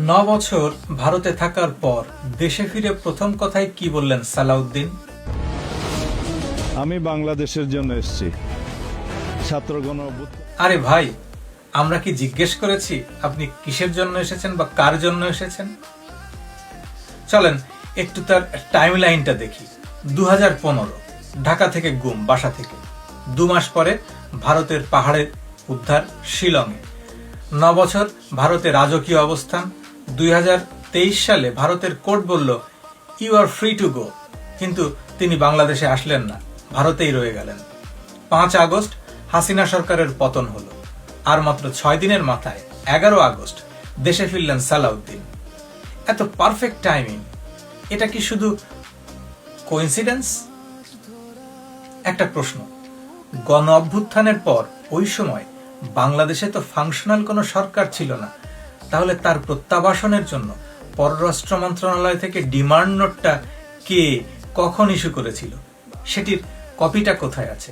বছর ভারতে থাকার পর দেশে ফিরে প্রথম কথায় কি বললেন সালাউদ্দিন? আমি বাংলাদেশের জন্য এসেছি। ছাত্রগণ। আরে ভাই, আমরা কি জিজ্ঞেস করেছি আপনি কিসের জন্য এসেছেন বা কার জন্য এসেছেন? চলেন একটু তার টাইম লাইনটা দেখি। 2015 ঢাকা থেকে গুম, বাসা থেকে 2 মাস পরে ভারতের পাহাড়ের উদ্ধার শিলংয়ে। 9 বছর ভারতে রাজকীয় অবস্থান। 2023 সালে ভারতের কোর্ট বলল you are free to go, কিন্তু তিনি বাংলাদেশে আসলেন না, ভারতেই রয়ে গেলেন। 5 আগস্ট হাসিনা সরকারের পতন হলো, আর মাত্র 6 দিনের মাথায় 11 আগস্ট দেশে ফিরলেন সালাউদ্দিন। এত পারফেক্ট টাইমিং, এটা কি শুধু কোইন্সিডেন্স? একটা প্রশ্ন, গণ অভ্যুত্থানের পর ওই সময় বাংলাদেশে তো ফাংশনাল কোনো সরকার ছিল না, তাহলে তার প্রত্যাবাসনের জন্য পররাষ্ট্র মন্ত্রণালয় থেকে ডিমান্ড নোটটা কে কখন ইস্যু করেছিল, সেটির কপিটা কোথায় আছে?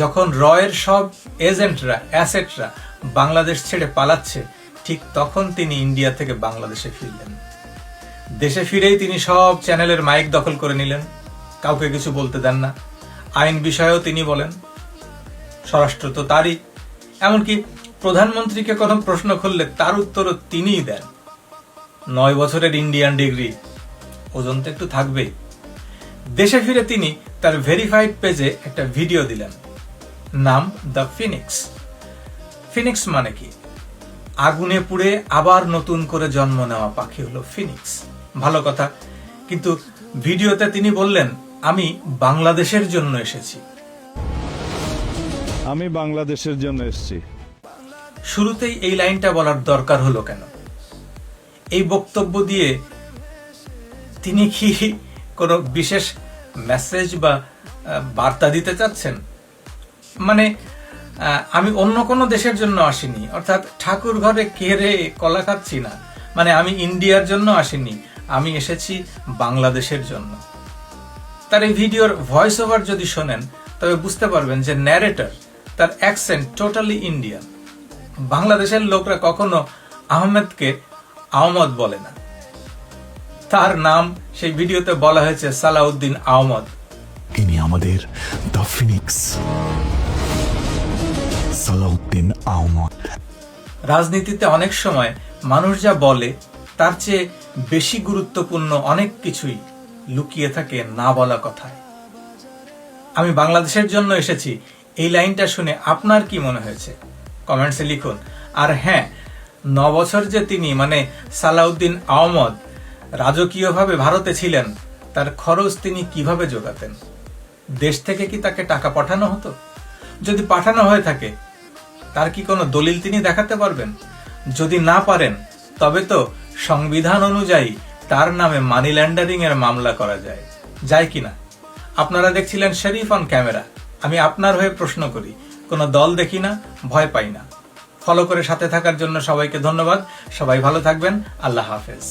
যখন রয়ের সব এজেন্টরা, অ্যাসেটরা বাংলাদেশ ছেড়ে পালাচ্ছে, ঠিক তখন তিনি ইন্ডিয়া থেকে বাংলাদেশে ফিরলেন। দেশে ফিরেই তিনি সব চ্যানেলের মাইক দখল করে নিলেন, কাউকে কিছু বলতে দেন না। আইন বিষয়েও তিনি বলেন, স্বরাষ্ট্র তো তারই। এমনকি প্রধানমন্ত্রীকে কোনো প্রশ্ন করলে তার উত্তরও তিনিই দেন। 9 বছরের ইন্ডিয়ান ডিগ্রি, ওজন তো একটু থাকবেই। দেশে ফিরে তিনি তার ভেরিফাইড পেজে একটা ভিডিও দিলেন, নাম দ্য ফিনিক্স। ফিনিক্স মানে কি? আগুনে পুড়ে আবার নতুন করে জন্ম নেওয়া পাখি হলো ফিনিক্স। ভালো কথা, কিন্তু ভিডিওতে তিনি বললেন আমি বাংলাদেশের জন্য এসেছি। আমি বাংলাদেশের জন্য এসেছি। শুরুতেই এই লাইনটা বলার দরকার হলো কেন? এই বক্তব্য দিয়ে তিনি কি কোনো বিশেষ মেসেজ বা বার্তা দিতে চাচ্ছেন? মানে আমি অন্য কোনো দেশের জন্য আসিনি, অর্থাৎ ঠাকুর ঘরে কেড়ে কলা খাচ্ছি না, মানে আমি ইন্ডিয়ার জন্য আসিনি, আমি এসেছি বাংলাদেশের জন্য। তার এই ভিডিওর ভয়েস ওভার যদি শোনেন তবে বুঝতে পারবেন যে ন্যারেটর, তার অ্যাকসেন্ট টোটালি ইন্ডিয়ান। বাংলাদেশের লোকরা কখনো আহমেদকে আহমদ বলে না, তার নাম সেই ভিডিওতে বলা হয়েছে সালাউদ্দিন আহমদ। ইনি আমাদের দ্য ফিনিক্স, সালাউদ্দিন আহমদ। রাজনীতিতে অনেক সময় মানুষ যা বলে তার চেয়ে বেশি গুরুত্বপূর্ণ অনেক কিছুই লুকিয়ে থাকে না বলা কথায়। আমি বাংলাদেশের জন্য এসেছি, এই লাইনটা শুনে আপনার কি মনে হয়েছে? কমেন্টসে লিখুন। আর হ্যাঁ, 9 বছর যে তিনি মানে সালাউদ্দিন আহমদ রাজকীয়ভাবে ভারতে ছিলেন, তার খরচ তিনি কিভাবে জোগাতেন? দেশ থেকে কি তাকে টাকা পাঠানো হতো? যদি পাঠানো হয়ে থাকে, তার কি কোনো দলিল তিনি দেখাতে পারবেন? যদি না পারেন, তবে তো সংবিধান অনুযায়ী তার নামে মানি ল্যান্ডারিং এর মামলা করা যায় কিনা? আপনারা দেখছিলেন শরীফ অন ক্যামেরা। আমি আপনার হয়ে প্রশ্ন করি, কোনো দল দেখি না, ভয় পাই না। ফলো করে সাথে থাকার জন্য সবাইকে ধন্যবাদ। সবাই ভালো থাকবেন। আল্লাহ হাফেজ।